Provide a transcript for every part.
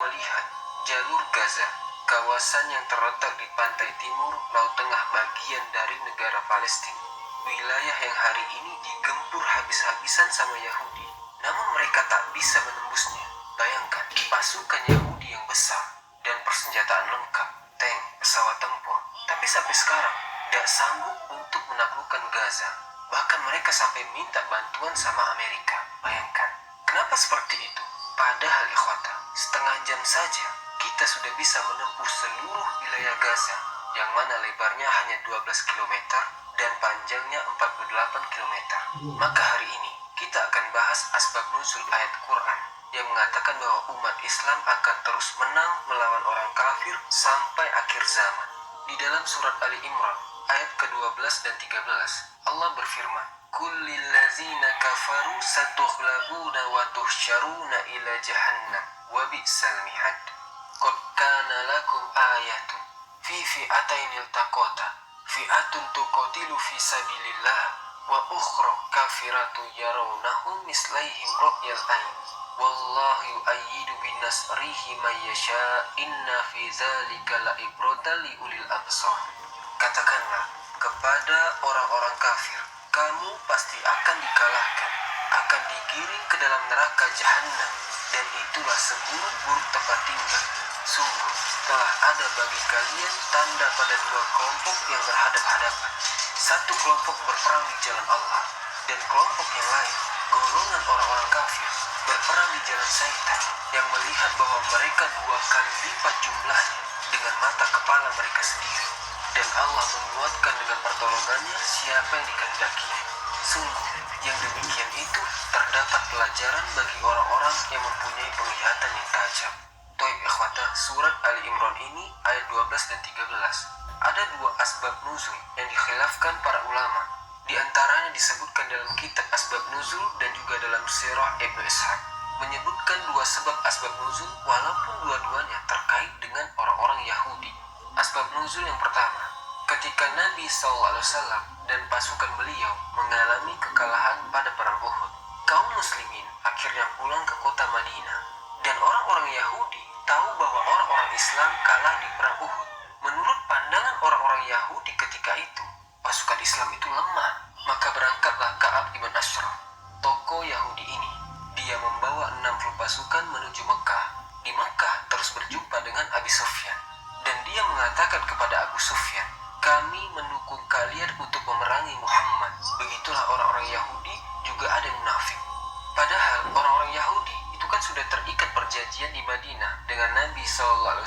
melihat jalur Gaza, kawasan yang terletak di pantai timur Laut Tengah bagian dari negara Palestina. Wilayah yang hari ini digempur habis-habisan sama Yahudi, namun mereka tak bisa menembusnya. Bayangkan, pasukan Yahudi yang besar dan persenjataan lengkap, tank, pesawat tempur, tapi sampai sekarang tidak sanggup untuk menaklukkan Gaza. Bahkan mereka sampai minta bantuan sama Amerika. Bayangkan, kenapa seperti itu? Padahal ikhwata, setengah jam saja kita sudah bisa menempuh seluruh wilayah Gaza, yang mana lebarnya hanya 12 km dan panjangnya 48 km. Maka hari ini kita akan bahas asbab nuzul ayat Quran yang mengatakan bahwa umat Islam akan terus menang melawan orang kafir sampai akhir zaman. Di dalam surat Ali Imran ayat ke-12 dan 13, Allah berfirman, "Kullil ladzina kafaru satughlabuna wa tuhsyaruna ila jahannam wa bi'sal mihad. Qad kana lakum ayatun fi fi'atain iltaqata, fi'atun tuqatilu fi sabilillah wa ukhra kafiratu yarawnahum mislaihim ra'yal ain. Wallahu yu'ayyidu binasrihi man yasha, inna fi dzalika la'ibratan liulil absar." Katakanlah kepada orang-orang kafir, kamu pasti akan dikalahkan, akan digiring ke dalam neraka jahanam, dan itulah seburuk-buruk tempat tinggal. Sungguh telah ada bagi kalian tanda pada dua kelompok yang berhadap-hadapan. Satu kelompok berperang di jalan Allah, dan kelompok yang lain, golongan orang-orang kafir, berperang di jalan syaitan, yang melihat bahwa mereka dua kali lipat jumlahnya dengan mata kepala mereka sendiri. Dan Allah menguatkan dengan pertolongannya siapa yang dikehendakinya. Sungguh, yang demikian itu terdapat pelajaran bagi orang-orang yang mempunyai penglihatan yang tajam. Toib ikhwata, surat Ali Imran ini ayat 12 dan 13. Ada dua asbab nuzul yang dikhilafkan para ulama. Di antaranya disebutkan dalam kitab Asbab Nuzul dan juga dalam Sirah Ibnu Ishaq, menyebutkan dua sebab asbab nuzul walaupun dua-duanya terkait dengan orang-orang Yahudi. Asbab nuzul yang pertama, ketika Nabi SAW dan pasukan beliau mengalami kekalahan pada perang Uhud, kaum muslimin akhirnya pulang ke kota Madinah, dan orang-orang Yahudi tahu bahwa orang-orang Islam kalah di perang Uhud. Menurut pandangan orang-orang Yahudi ketika itu, pasukan Islam itu lemah. Maka berangkatlah Ka'ab ibn Ashraf, tokoh Yahudi ini. Dia membawa 60 pasukan menuju Mekah. Di Mekah terus berjumpa dengan Abi Sufyan, dan dia mengatakan kepada Abu Sufyan, "Kami mendukung kalian untuk memerangi Muhammad." Begitulah orang-orang Yahudi juga ada yang munafik. Padahal orang-orang Yahudi itu kan sudah terikat perjanjian di Madinah dengan Nabi SAW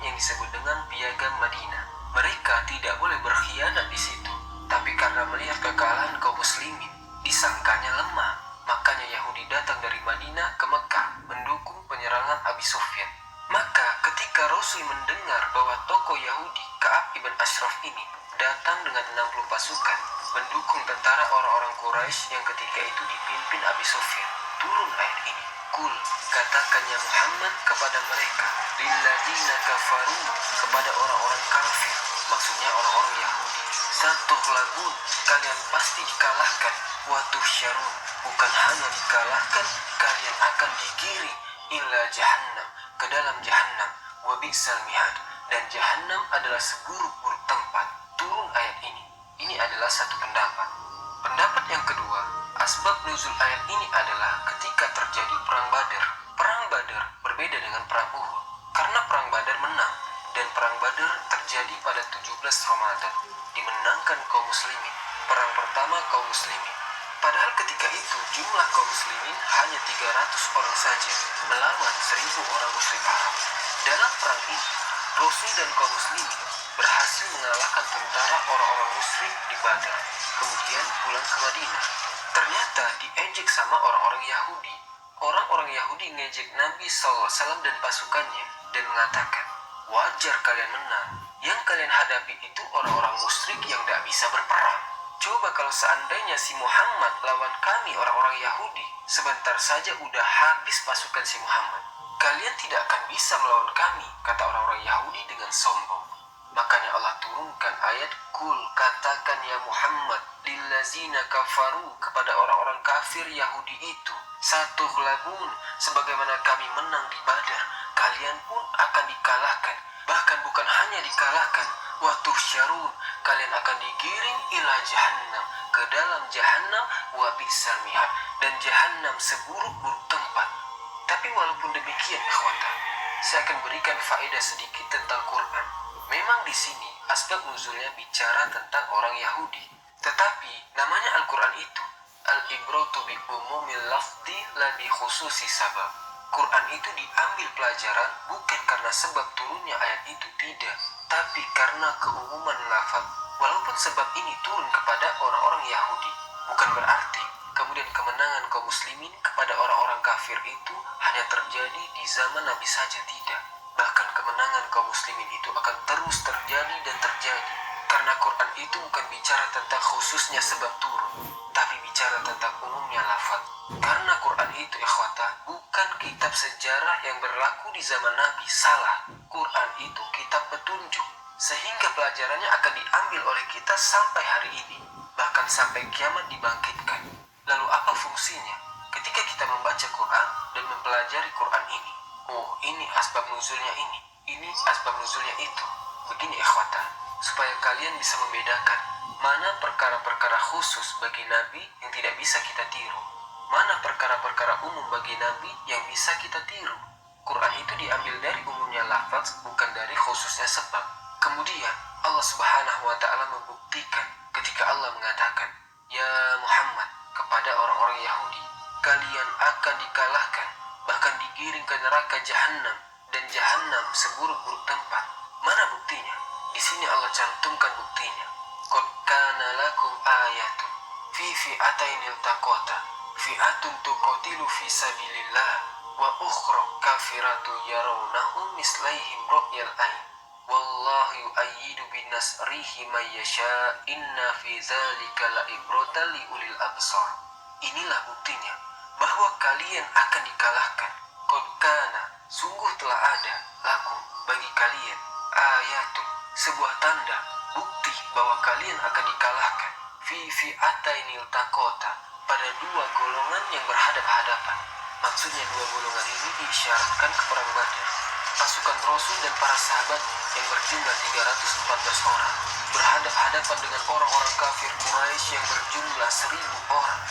yang disebut dengan Piagam Madinah. Mereka tidak boleh berkhianat di situ. Tapi karena melihat kekalahan kaum muslimin, disangkanya lemah. Makanya Yahudi datang dari Madinah ke Mekah mendukung penyerangan Abi Sufyan. Maka ketika Rasul mendengar bahwa tokoh Yahudi Ka'ab ibn Ashraf ini datang dengan 60 pasukan mendukung tentara orang-orang Quraisy yang ketika itu dipimpin Abi Sufyan, turun ayat ini. Kul, katakan ya Muhammad kepada mereka, lilladzina kafaru, kepada orang-orang kafir, maksudnya orang-orang Yahudi, satughlabun, kalian pasti dikalahkan, wa tuhsyarun, bukan hanya dikalahkan, kalian akan digiring ila jahannam, ke dalam jahannam, wa bi'sal mihad, dan jahannam adalah seburuk-buruk tempat. Turun ayat ini. Ini adalah satu pendapat. Pendapat yang kedua, asbab nuzul ayat ini adalah ketika terjadi perang Badar. Perang Badar berbeda dengan perang Uhud, karena perang Badar menang, dan perang Badar terjadi pada 17 Ramadan, dimenangkan kaum muslimin. Perang pertama kaum muslimin. Padahal ketika itu jumlah kaum muslimin hanya 300 orang saja melawan 1000 orang musyrik Arab. Dalam perang ini, Rasul dan kaum muslimin berhasil mengalahkan tentara orang-orang musyrik di Badar, kemudian pulang ke Madinah. Ternyata diejek sama orang-orang Yahudi. Orang-orang Yahudi ngejek Nabi SAW dan pasukannya dan mengatakan, wajar kalian menang. Yang kalian hadapi itu orang-orang musyrik yang tidak bisa berperang. Coba kalau seandainya si Muhammad lawan kami orang-orang Yahudi, sebentar saja udah habis pasukan si Muhammad. Kalian tidak akan bisa melawan kami, kata orang-orang Yahudi dengan sombong. Makanya Allah turunkan ayat, Kul, katakan ya Muhammad, lillazina kafaru, kepada orang-orang kafir Yahudi itu, satughlabun, sebagaimana kami menang di Badar, kalian pun akan dikalahkan. Bahkan bukan hanya dikalahkan, wa tuhsyarun, kalian akan digiring ila jahannam, ke dalam jahannam, wa bi'sal mihad, dan jahannam seburuk-buruk tempat. Tapi walaupun demikian ikhwata, saya akan berikan faedah sedikit tentang Quran. Memang di sini asbab nuzulnya bicara tentang orang Yahudi, tetapi namanya Al-Quran itu al-ibratu bi umumil lafzi la bi khususi sabab. Quran itu diambil pelajaran bukan karena sebab turunnya ayat itu, tidak, tapi karena keumuman lafaz. Walaupun sebab ini turun kepada orang-orang Yahudi, bukan berarti kemudian kemenangan kaum muslimin kepada orang-orang kafir itu hanya terjadi di zaman Nabi saja, tidak. Bahkan kemenangan kaum muslimin itu akan terus terjadi dan terjadi. Karena Quran itu bukan bicara tentang khususnya sebab turun, tapi bicara tentang umumnya lafaz. Karena Quran itu ikhwata bukan kitab sejarah yang berlaku di zaman Nabi, salah. Quran itu kitab petunjuk, sehingga pelajarannya akan diambil oleh kita sampai hari ini, bahkan sampai kiamat dibangkitkan. Lalu apa fungsinya ketika kita membaca Quran dan mempelajari Quran ini? Oh, ini asbab nuzulnya ini asbab nuzulnya itu. Begini ikhwata, supaya kalian bisa membedakan mana perkara-perkara khusus bagi Nabi yang tidak bisa kita tiru, mana perkara-perkara umum bagi Nabi yang bisa kita tiru. Quran itu diambil dari umumnya lafaz, bukan dari khususnya sebab. Kemudian Allah Subhanahu wa Ta'ala membuktikan ketika Allah mengatakan, "Ya Muhammad," kepada orang-orang Yahudi, "kalian akan dikalahkan, bahkan digiring ke neraka jahannam, dan jahannam seburuk-buruk tempat." Mana buktinya? Di sini Allah cantumkan buktinya. "Qad kana lakum ayatun fi fi'atainil taqata, fi'atun tuqatilu fi sabilillah, wa ukhra kafiratun yarawnahum mislaihim ru'yal ain. Wallahu yu'ayyidu binasrihi may yasha, inna fi dzalika la'ibratan liulil absar." Inilah buktinya bahwa kalian akan dikalahkan. Qad kana, sungguh telah ada, lakum, bagi kalian, ayatun, sebuah tanda, bukti bahwa kalian akan dikalahkan, fi fi'atainil taqata, pada dua golongan yang berhadap-hadapan. Maksudnya dua golongan ini diisyaratkan ke perang Badar. Pasukan Rasul dan para sahabatnya yang berjumlah 314 orang berhadap-hadapan dengan orang-orang kafir Quraisy yang berjumlah 1000 orang.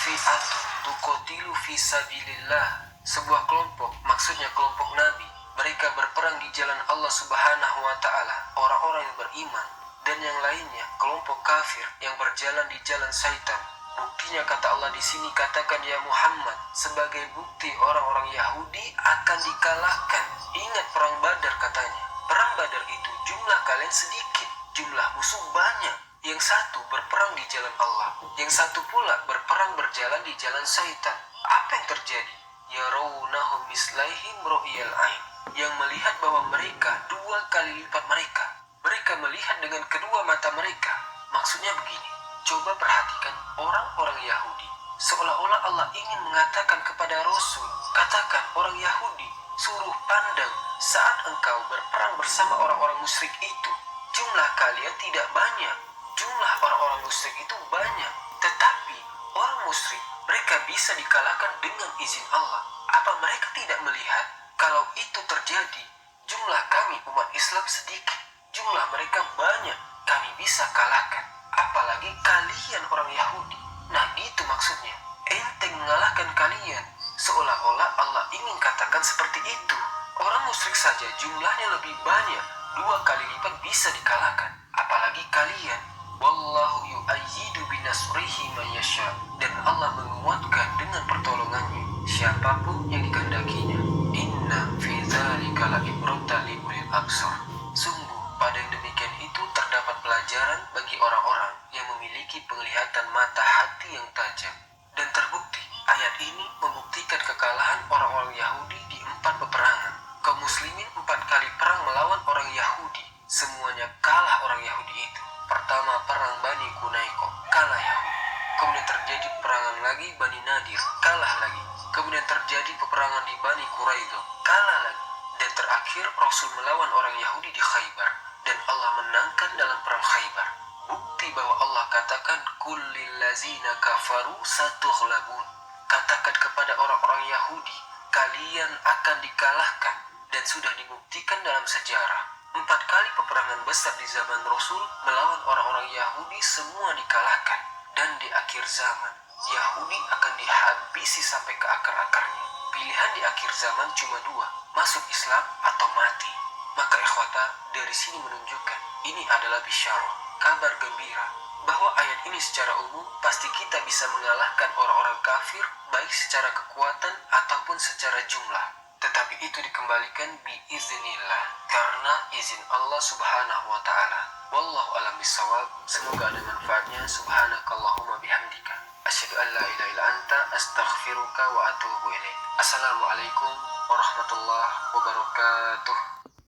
Fi'atun tuqatilu fi sabilillah, sebuah kelompok, maksudnya kelompok Nabi, mereka berperang di jalan Allah Subhanahu wa Ta'ala, orang-orang yang beriman, dan yang lainnya kelompok kafir yang berjalan di jalan syaitan. Buktinya kata Allah di sini, katakan ya Muhammad, sebagai bukti orang-orang Yahudi akan dikalahkan. Ingat perang Badar katanya. Perang Badar itu jumlah kalian sedikit, jumlah musuh banyak. Yang satu berperang di jalan Allah, yang satu pula berperang berjalan di jalan syaitan. Apa yang terjadi? Yarawnahum mislaihim ru'yal ain, yang melihat bahwa mereka dua kali lipat mereka. Mereka melihat dengan kedua mata mereka. Maksudnya begini, coba perhatikan orang-orang Yahudi. Seolah-olah Allah ingin mengatakan kepada Rasul, katakan orang Yahudi, suruh pandang saat engkau berperang bersama orang-orang musyrik itu. Jumlah kalian tidak banyak, jumlah orang-orang musyrik itu banyak. Tetapi orang musyrik, mereka bisa dikalahkan dengan izin Allah. Apa mereka tidak melihat kalau itu terjadi, jumlah kami umat Islam sedikit, jumlah mereka banyak, kami bisa kalahkan. Apalagi kalian orang Yahudi. Nah gitu maksudnya, enteng mengalahkan kalian. Seolah-olah Allah ingin katakan seperti itu. Orang musyrik saja jumlahnya lebih banyak, 2 kali lipat bisa dikalahkan. Apalagi kalian. Wallahu yu'ayyidu binasrihi man yasha, dan Allah menguatkan dengan pertolongannya siapapun yang dikehendakinya. Inna fi dzalika la'ibratan liulil absar. Sungguh pada yang demikian itu terdapat pelajaran bagi orang-orang yang memiliki penglihatan mata hati yang tajam. Dan terbukti ayat ini membuktikan kekalahan orang-orang Yahudi di 4 peperangan. Kaum muslimin 4 kali perang melawan orang Yahudi, semuanya kalah orang Yahudi itu. Pertama perang Bani Quraisy, kalah Yahudi. Kemudian terjadi peperangan lagi Bani Nadir, kalah lagi. Kemudian terjadi peperangan di Bani Quraidah, kalah lagi. Dan terakhir Rasul melawan orang Yahudi di Khaybar, dan Allah menangkan dalam perang Khaybar. Bukti bahwa Allah katakan kullil lazina kafaru satughlabun. Katakan kepada orang-orang Yahudi, kalian akan dikalahkan. Dan sudah dibuktikan dalam sejarah, 4 kali peperangan besar di zaman Rasul melawan orang-orang Yahudi semua dikalahkan. Dan di akhir zaman, Yahudi akan dihabisi sampai ke akar-akarnya. Pilihan di akhir zaman cuma 2, masuk Islam atau mati. Maka ikhwata, dari sini menunjukkan ini adalah bisyarah, kabar gembira, bahwa ayat ini secara umum pasti kita bisa mengalahkan orang-orang kafir baik secara kekuatan ataupun secara jumlah. Tetapi itu dikembalikan biiznillah, karena izin Allah subhanahu wa ta'ala. Wallahu a'lam bishawab. Semoga ada manfaatnya. Subhanakallahumma bihamdika, asyhadu an la ilaha illa anta, astaghfiruka wa atubu ilaik. Assalamualaikum warahmatullahi wabarakatuh.